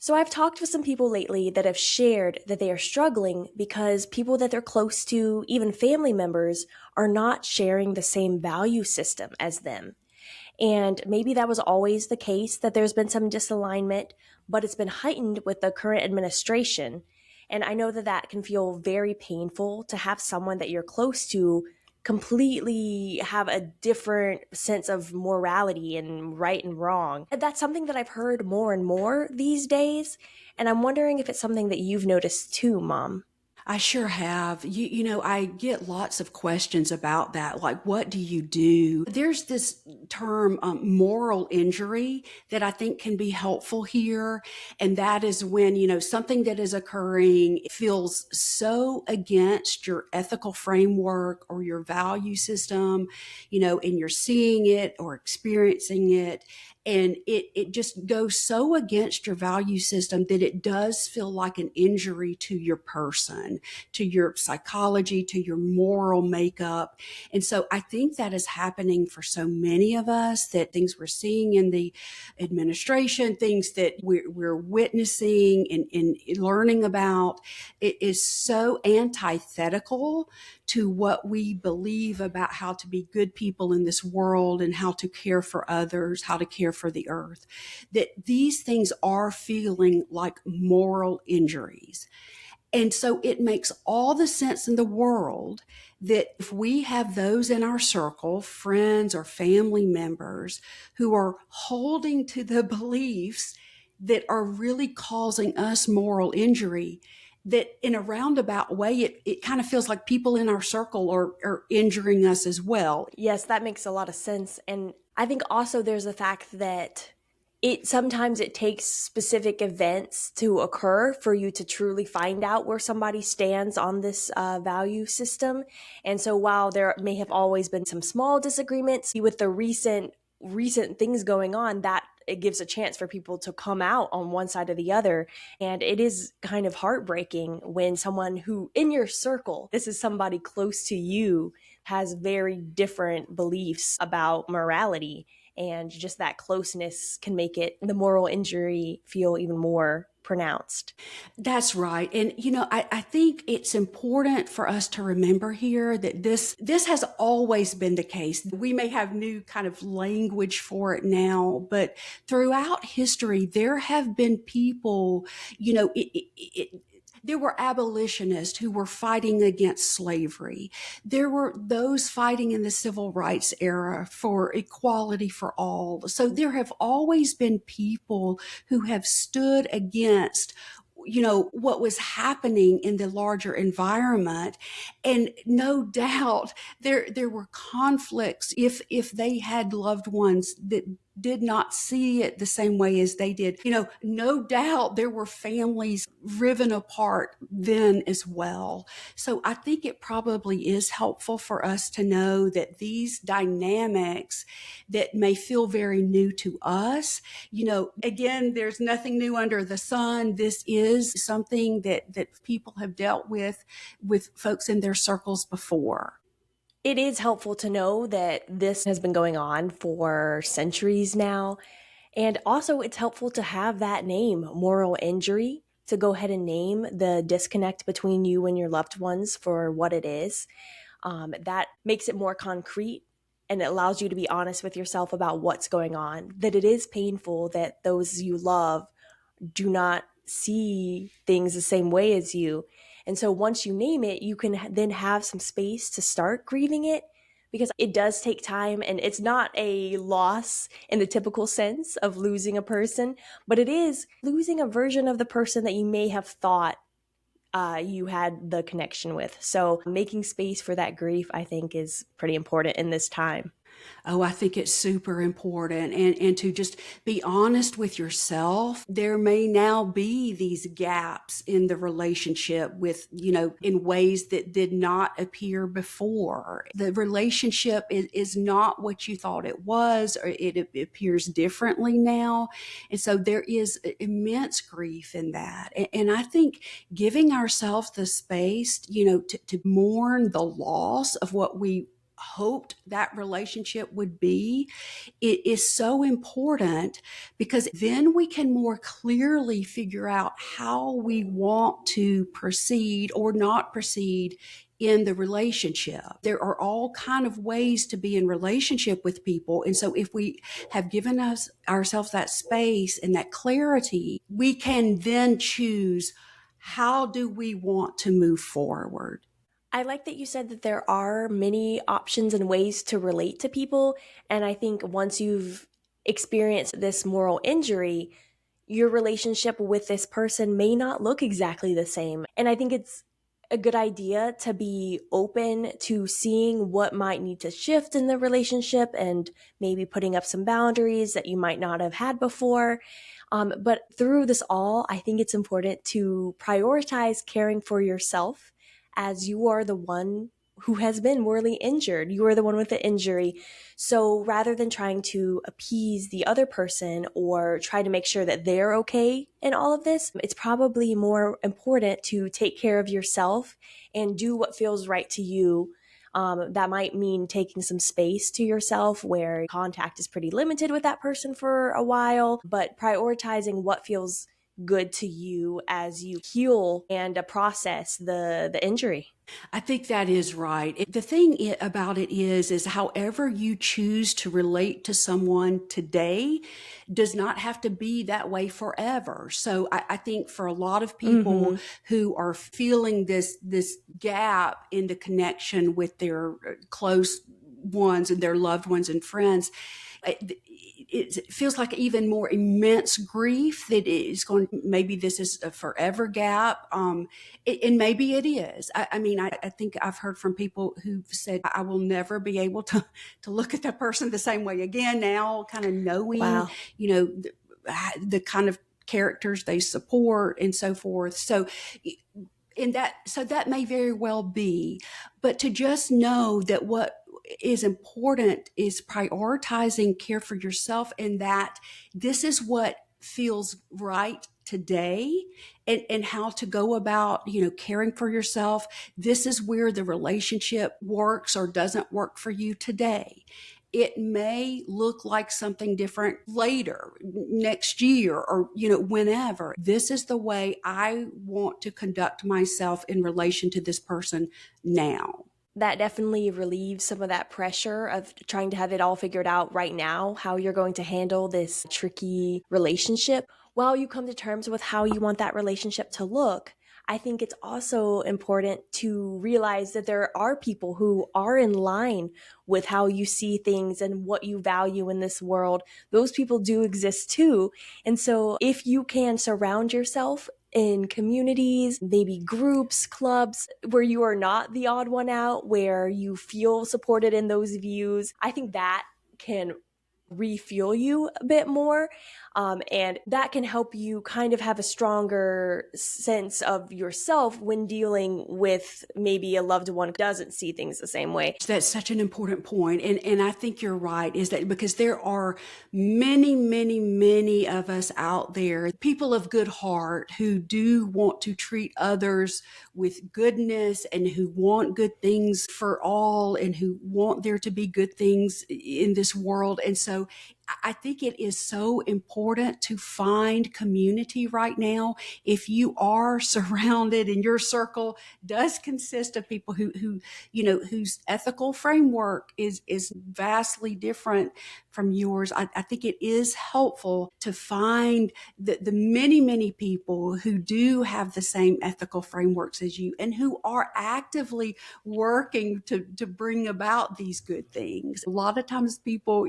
So I've talked with some people lately that have shared that they are struggling because people that they're close to, even family members, are not sharing the same value system as them. And maybe that was always the case, that there's been some disalignment, but it's been heightened with the current administration. And I know that that can feel very painful to have someone that you're close to completely have a different sense of morality and right and wrong. And that's something that I've heard more and more these days. And I'm wondering if it's something that you've noticed too, Mom. I sure have. I get lots of questions about that. Like, what do you do? There's this term, moral injury, that I think can be helpful here. And that is when, something that is occurring feels so against your ethical framework or your value system, and you're seeing it or experiencing it. And it just goes so against your value system that it does feel like an injury to your person, to your psychology, to your moral makeup. And so I think that is happening for so many of us, that things we're seeing in the administration, things that we're witnessing and learning about, it is so antithetical to what we believe about how to be good people in this world and how to care for others, how to care for the earth, that these things are feeling like moral injuries. And so it makes all the sense in the world that if we have those in our circle, friends or family members, who are holding to the beliefs that are really causing us moral injury, that in a roundabout way, it kind of feels like people in our circle are injuring us as well. Yes, that makes a lot of sense. And I think also there's the fact that it takes specific events to occur for you to truly find out where somebody stands on this value system. And so while there may have always been some small disagreements with the recent things going on, that it gives a chance for people to come out on one side or the other. And it is kind of heartbreaking when someone who in your circle, this is somebody close to you, has very different beliefs about morality. And just that closeness can make it, the moral injury, feel even more pronounced. That's right. And, I think it's important for us to remember here that this has always been the case. We may have new kind of language for it now, but throughout history, there have been people, there were abolitionists who were fighting against slavery. There were those fighting in the civil rights era for equality for all. So there have always been people who have stood against what was happening in the larger environment. And no doubt there were conflicts if they had loved ones that did not see it the same way as they did. No doubt there were families riven apart then as well. So I think it probably is helpful for us to know that these dynamics that may feel very new to us, again, there's nothing new under the sun. This is something that people have dealt with folks in their circles before. It is helpful to know that this has been going on for centuries now. And also, it's helpful to have that name, moral injury, to go ahead and name the disconnect between you and your loved ones for what it is. That makes it more concrete, and it allows you to be honest with yourself about what's going on. That it is painful that those you love do not see things the same way as you. And so once you name it, you can then have some space to start grieving it, because it does take time, and it's not a loss in the typical sense of losing a person, but it is losing a version of the person that you may have thought you had the connection with. So making space for that grief, I think, is pretty important in this time. Oh, I think it's super important. And to just be honest with yourself. There may now be these gaps in the relationship with, in ways that did not appear before. The relationship is not what you thought it was, or it appears differently now. And so there is immense grief in that. And I think giving ourselves the space, to mourn the loss of what we hoped that relationship would be, it is so important, because then we can more clearly figure out how we want to proceed or not proceed in the relationship. There are all kind of ways to be in relationship with people. And so if we have given us ourselves that space and that clarity, we can then choose, how do we want to move forward? I like that you said that there are many options and ways to relate to people. And I think once you've experienced this moral injury, your relationship with this person may not look exactly the same. And I think it's a good idea to be open to seeing what might need to shift in the relationship and maybe putting up some boundaries that you might not have had before. But through this all, I think it's important to prioritize caring for yourself, as you are the one who has been morally injured. You are the one with the injury. So rather than trying to appease the other person or try to make sure that they're okay in all of this, it's probably more important to take care of yourself and do what feels right to you. That might mean taking some space to yourself where contact is pretty limited with that person for a while, but prioritizing what feels good to you as you heal and process the injury. I think that is right. The thing about it is however you choose to relate to someone today does not have to be that way forever. So I think for a lot of people Mm-hmm. who are feeling this gap in the connection with their close ones and their loved ones and friends, it feels like even more immense grief that is going, maybe this is a forever gap. And maybe it is. I mean, I think I've heard from people who've said, I will never be able to look at that person the same way again now, kind of knowing, Wow. you know, the kind of characters they support and so forth. So, so that may very well be, but to just know that what is important is prioritizing care for yourself, and that this is what feels right today, and how to go about, caring for yourself. This is where the relationship works or doesn't work for you today. It may look like something different later, next year, or whenever. This is the way I want to conduct myself in relation to this person now. That definitely relieves some of that pressure of trying to have it all figured out right now, how you're going to handle this tricky relationship. While you come to terms with how you want that relationship to look, I think it's also important to realize that there are people who are in line with how you see things and what you value in this world. Those people do exist too. And so if you can surround yourself in communities, maybe groups, clubs, where you are not the odd one out, where you feel supported in those views, I think that can refuel you a bit more. And that can help you kind of have a stronger sense of yourself when dealing with maybe a loved one who doesn't see things the same way. That's such an important point. And I think you're right, is that because there are many, many, many of us out there, people of good heart, who do want to treat others with goodness and who want good things for all and who want there to be good things in this world. And so I think it is so important to find community right now. If you are surrounded and your circle does consist of people whose ethical framework is vastly different from yours, I think it is helpful to find the many, many people who do have the same ethical frameworks as you and who are actively working to bring about these good things. A lot of times people,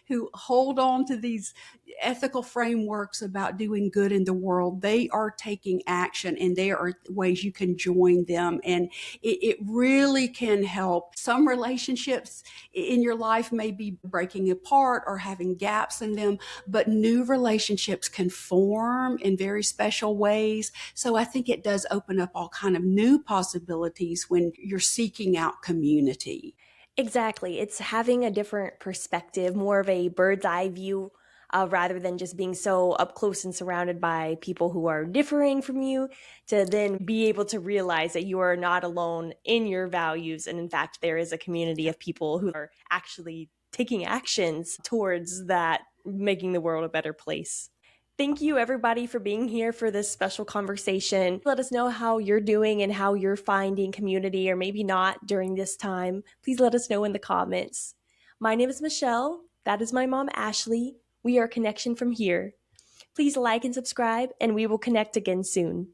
who hold on to these ethical frameworks about doing good in the world, they are taking action, and there are ways you can join them. And it really can help. Some relationships in your life may be breaking apart or having gaps in them, but new relationships can form in very special ways. So I think it does open up all kind of new possibilities when you're seeking out community. Exactly. It's having a different perspective, more of a bird's eye view rather than just being so up close and surrounded by people who are differing from you, to then be able to realize that you are not alone in your values. And in fact, there is a community of people who are actually taking actions towards that, making the world a better place. Thank you, everybody, for being here for this special conversation. Let us know how you're doing and how you're finding community, or maybe not during this time. Please let us know in the comments. My name is Michelle. That is my mom, Ashley. We are Connection from here. Please like and subscribe, and we will connect again soon.